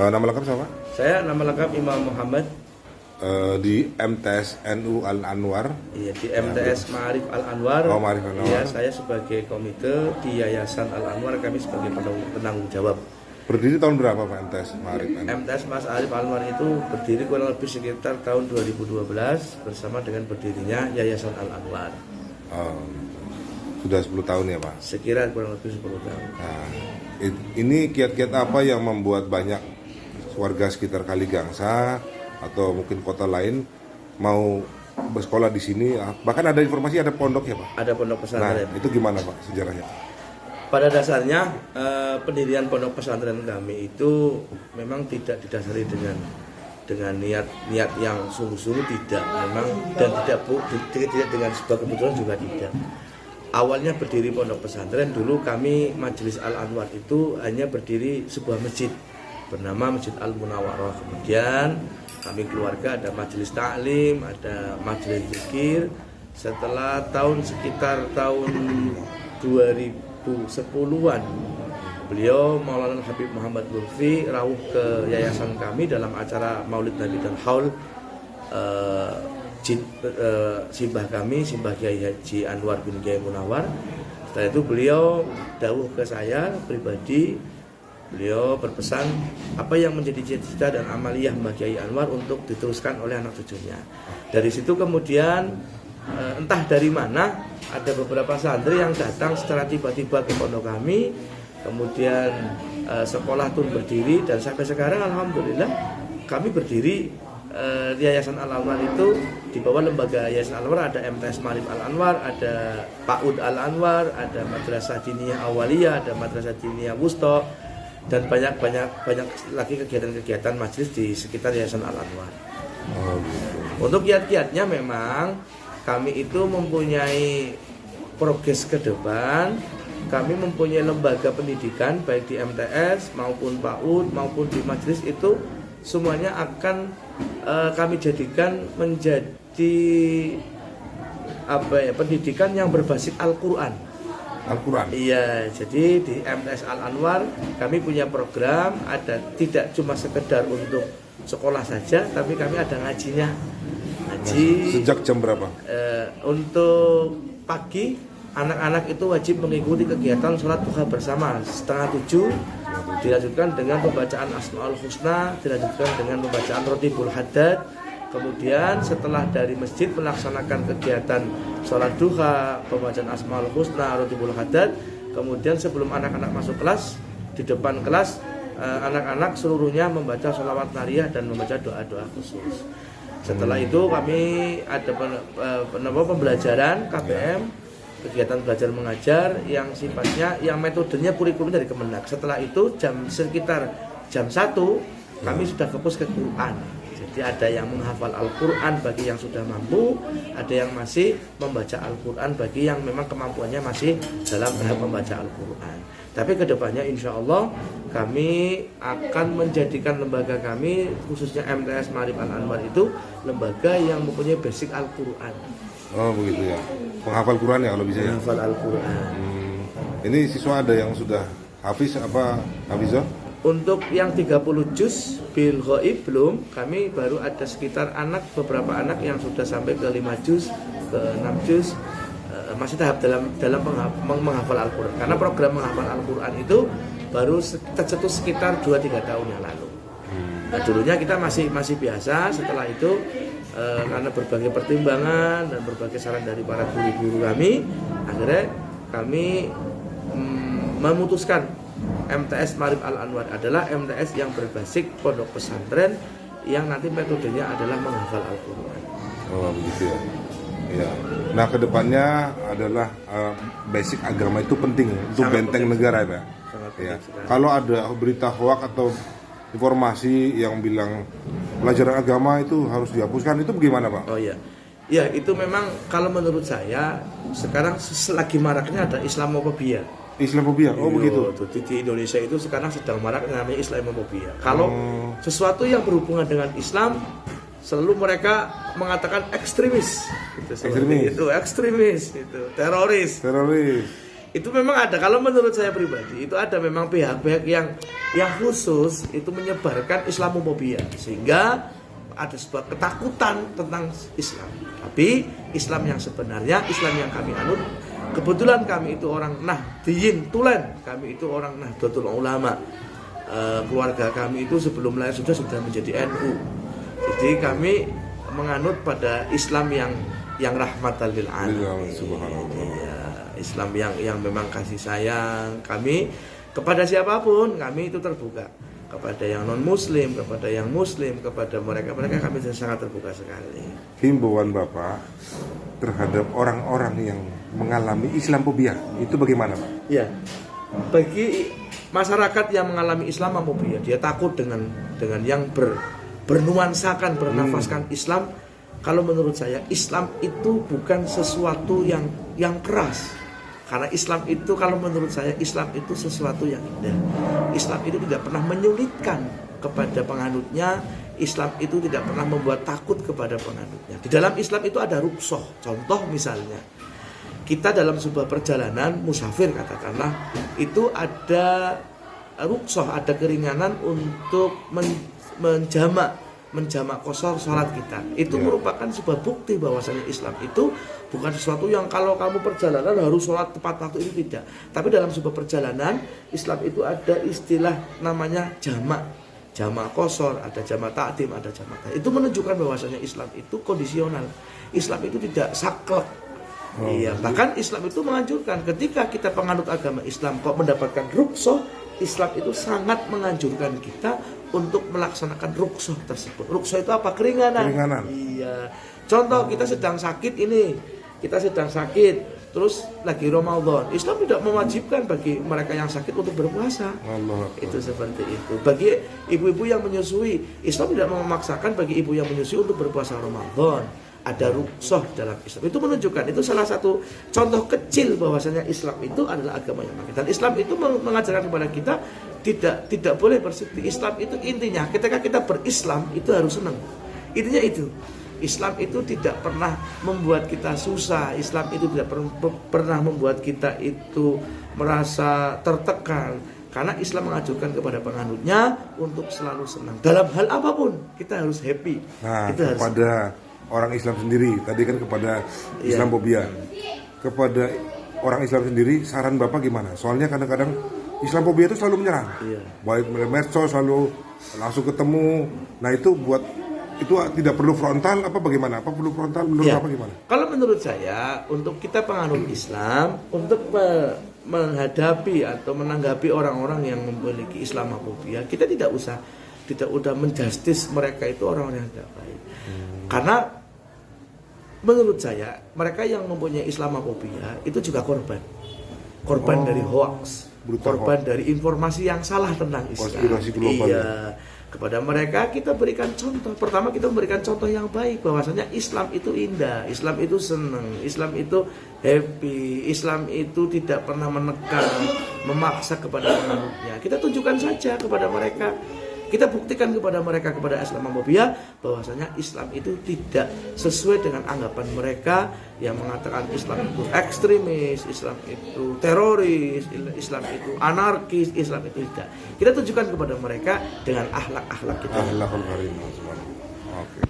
Nama lengkap siapa? Saya nama lengkap Imam Muhammad. Di MTS NU Al Anwar. Iya, di MTS Ma'arif Al Anwar. Oh, Ma'arif Al Anwar. Iya, saya sebagai komite di Yayasan Al Anwar, kami sebagai penanggung jawab. Berdiri tahun berapa Pak MTS Ma'arif? MTS Mas Arif Al Anwar itu berdiri kurang lebih sekitar tahun 2012 bersama dengan berdirinya Yayasan Al Anwar. Oh, sudah 10 tahun ya Pak? Sekira kurang lebih 10 tahun. Nah, ini kiat-kiat apa yang membuat banyak warga sekitar Kaligangsa atau mungkin kota lain mau bersekolah di sini? Bahkan ada informasi ada pondok ya Pak? Ada pondok pesantren. Nah, itu gimana Pak sejarahnya? Pada dasarnya pendirian pondok pesantren kami itu memang tidak didasari dengan niat yang sungguh-sungguh, tidak memang, dan tidak dengan sebuah kebetulan juga tidak. Awalnya berdiri pondok pesantren dulu kami Majelis Al Anwar itu hanya berdiri sebuah masjid bernama Masjid Al Munawwarah. Kemudian kami keluarga ada majelis taklim, ada majelis zikir. Setelah sekitar tahun 2010-an, beliau Maulana Habib Muhammad Lutfi rawuh ke yayasan kami dalam acara Maulid Nabi dan Haul simbah kami, simbah Kiai Haji Anwar bin Kiai Munawar. Setelah itu beliau dawuh ke saya pribadi. Beliau berpesan apa yang menjadi cita-cita dan amaliyah Mbah Kiai Anwar untuk diteruskan oleh anak cucunya. Dari situ kemudian entah dari mana ada beberapa santri yang datang secara tiba-tiba ke pondok kami. Kemudian sekolah pun berdiri dan sampai sekarang alhamdulillah kami berdiri. Yayasan Al Anwar itu di bawah lembaga Yayasan Al Anwar ada MTS Ma'arif Al Anwar, ada PAUD Al Anwar, ada Madrasah Diniyah Awaliyah, ada Madrasah Diniyah Wusta, dan banyak lagi kegiatan-kegiatan majelis di sekitar Yayasan Al Anwar. Oh, gitu. Untuk kiat-kiatnya memang kami itu mempunyai progres ke depan. Kami mempunyai lembaga pendidikan baik di MTS maupun PAUD maupun di majelis itu semuanya akan kami jadikan menjadi pendidikan yang berbasis Al-Qur'an. Al-Quran. Iya, jadi di MTS Al Anwar kami punya program, ada tidak cuma sekedar untuk sekolah saja, tapi kami ada ngajinya. Ngaji. Sejak jam berapa? Untuk pagi anak-anak itu wajib mengikuti kegiatan sholat duha bersama 6:30, dilanjutkan dengan pembacaan Asmaul Husna, dilanjutkan dengan pembacaan Rotibul Haddad. Kemudian setelah dari masjid melaksanakan kegiatan sholat duha, pembacaan Asmaul Husna, Rotibul Haddad. Kemudian sebelum anak-anak masuk kelas, di depan kelas anak-anak seluruhnya membaca sholawat nariyah dan membaca doa-doa khusus. Setelah itu kami ada pembelajaran KBM, kegiatan belajar mengajar yang sifatnya, yang metodenya kurikulum dari Kemenak. Setelah itu sekitar jam 1 kami sudah fokus ke Quran. Jadi ada yang menghafal Al-Quran bagi yang sudah mampu, ada yang masih membaca Al-Quran bagi yang memang kemampuannya masih dalam tahap membaca Al-Quran. Tapi kedepannya insya Allah kami akan menjadikan lembaga kami, khususnya MTS Ma'arif Al Anwar itu lembaga yang mempunyai basic Al-Quran. Oh begitu ya, penghafal Quran ya kalau bisa ya. Menghafal Al-Quran. Ini siswa ada yang sudah hafiz apa hafizah? Untuk yang 30 juz bil ghaib belum, kami baru ada sekitar beberapa anak yang sudah sampai ke 5 juz, ke 6 juz, masih tahap dalam menghafal Al-Quran. Karena program menghafal Al-Quran itu baru tercetus sekitar 2-3 tahun yang lalu. Nah, dulunya kita masih biasa. Setelah itu karena berbagai pertimbangan dan berbagai saran dari para guru-guru kami, akhirnya kami memutuskan MTS Ma'arif Al Anwar adalah MTS yang berbasis pondok pesantren yang nanti metodenya adalah menghafal Al-Quran. Oh begitu ya. Ya. Nah kedepannya adalah basic agama itu penting untuk benteng negara ya. Ya. Kalau ada berita hoak atau informasi yang bilang pelajaran agama itu harus dihapuskan, itu bagaimana Pak? Oh iya. Ya itu memang kalau menurut saya sekarang selagi maraknya ada Islamofobia. Islamofobia. Oh, begitu. Di Indonesia itu sekarang sedang marak namanya Islamofobia. Kalau sesuatu yang berhubungan dengan Islam, selalu mereka mengatakan ekstremis. Ekstremis, itu teroris. Itu memang ada. Kalau menurut saya pribadi, itu ada memang pihak-pihak yang khusus itu menyebarkan Islamofobia, sehingga ada sebuah ketakutan tentang Islam. Tapi Islam yang sebenarnya, Islam yang kami anut, kebetulan kami itu orang Nahdliyin Tulen, kami itu orang Nahdlatul Ulama. Keluarga kami itu sebelum lahir sudah menjadi NU. Jadi kami menganut pada Islam yang rahmatan lil alamin. Ya, Islam yang memang kasih sayang. Kami kepada siapapun kami itu terbuka. Kepada yang non muslim, kepada yang muslim, kepada mereka kami sangat terbuka sekali. Himbauan Bapak terhadap orang-orang yang mengalami Islamofobia itu bagaimana, Pak? Ya, bagi masyarakat yang mengalami Islamofobia, dia takut dengan yang bernuansakan, bernafaskan Islam. Kalau menurut saya, Islam itu bukan sesuatu yang keras. Karena Islam itu, kalau menurut saya, Islam itu sesuatu yang indah. Islam itu tidak pernah menyulitkan kepada penganutnya. Islam itu tidak pernah membuat takut kepada penganutnya. Di dalam Islam itu ada rukhsah. Contoh misalnya, kita dalam sebuah perjalanan musafir katakanlah, itu ada rukhsah, ada keringanan untuk menjamak qashar salat kita. Itu merupakan sebuah bukti bahwasanya Islam itu bukan sesuatu yang kalau kamu perjalanan harus sholat tepat waktu, itu tidak. Tapi dalam sebuah perjalanan Islam itu ada istilah namanya jamak qashar, ada jamak takdim, ada jamak tahiyat. Itu menunjukkan bahwasanya Islam itu kondisional. Islam itu tidak saklek. Iya, bahkan Islam itu menganjurkan ketika kita penganut agama Islam kok mendapatkan rukhsah, Islam itu sangat menganjurkan kita untuk melaksanakan rukhsah tersebut. Rukhsah itu apa? Keringanan. Iya. Contoh kita sedang sakit terus lagi Ramadan. Islam tidak mewajibkan bagi mereka yang sakit untuk berpuasa. Itu seperti itu. Bagi ibu-ibu yang menyusui, Islam tidak memaksakan bagi ibu yang menyusui untuk berpuasa Ramadan. Ada rukhsah dalam Islam. Itu menunjukkan, itu salah satu contoh kecil bahwasanya Islam itu adalah agama yang baik. Dan Islam itu mengajarkan kepada kita tidak boleh bersedih. Islam itu intinya ketika kita berislam itu harus senang. Intinya itu. Islam itu tidak pernah membuat kita susah. Islam itu tidak pernah membuat kita itu merasa tertekan. Karena Islam mengajarkan kepada penganutnya untuk selalu senang. Dalam hal apapun kita harus happy. Nah, itu kepada orang Islam sendiri, tadi kan kepada Islamofobia. Kepada orang Islam sendiri, saran Bapak gimana? Soalnya kadang-kadang Islamofobia itu selalu menyerang. Baik melalui medsos, selalu langsung ketemu. Nah, itu tidak perlu frontal apa bagaimana? Apa perlu frontal menurut Bapak gimana? Kalau menurut saya, untuk kita penganut Islam, untuk menghadapi atau menanggapi orang-orang yang memiliki Islamofobia, kita tidak usah menjustis mereka itu orang-orang yang tidak baik. Karena menurut saya, mereka yang mempunyai Islamofobia itu juga korban dari hoax, korban dari informasi yang salah tentang Islam. Konspirasi global. Iya. Kepada mereka kita berikan contoh. Pertama kita memberikan contoh yang baik bahwasanya Islam itu indah, Islam itu senang, Islam itu happy, Islam itu tidak pernah menekan, memaksa kepada penganutnya. Kita tunjukkan saja kepada mereka, kita buktikan kepada mereka, kepada Islamofobia, bahwasanya Islam itu tidak sesuai dengan anggapan mereka yang mengatakan Islam itu ekstremis, Islam itu teroris, Islam itu anarkis, Islam itu tidak. Kita tunjukkan kepada mereka dengan akhlak-akhlak kita. Akhlakul karim. Oke.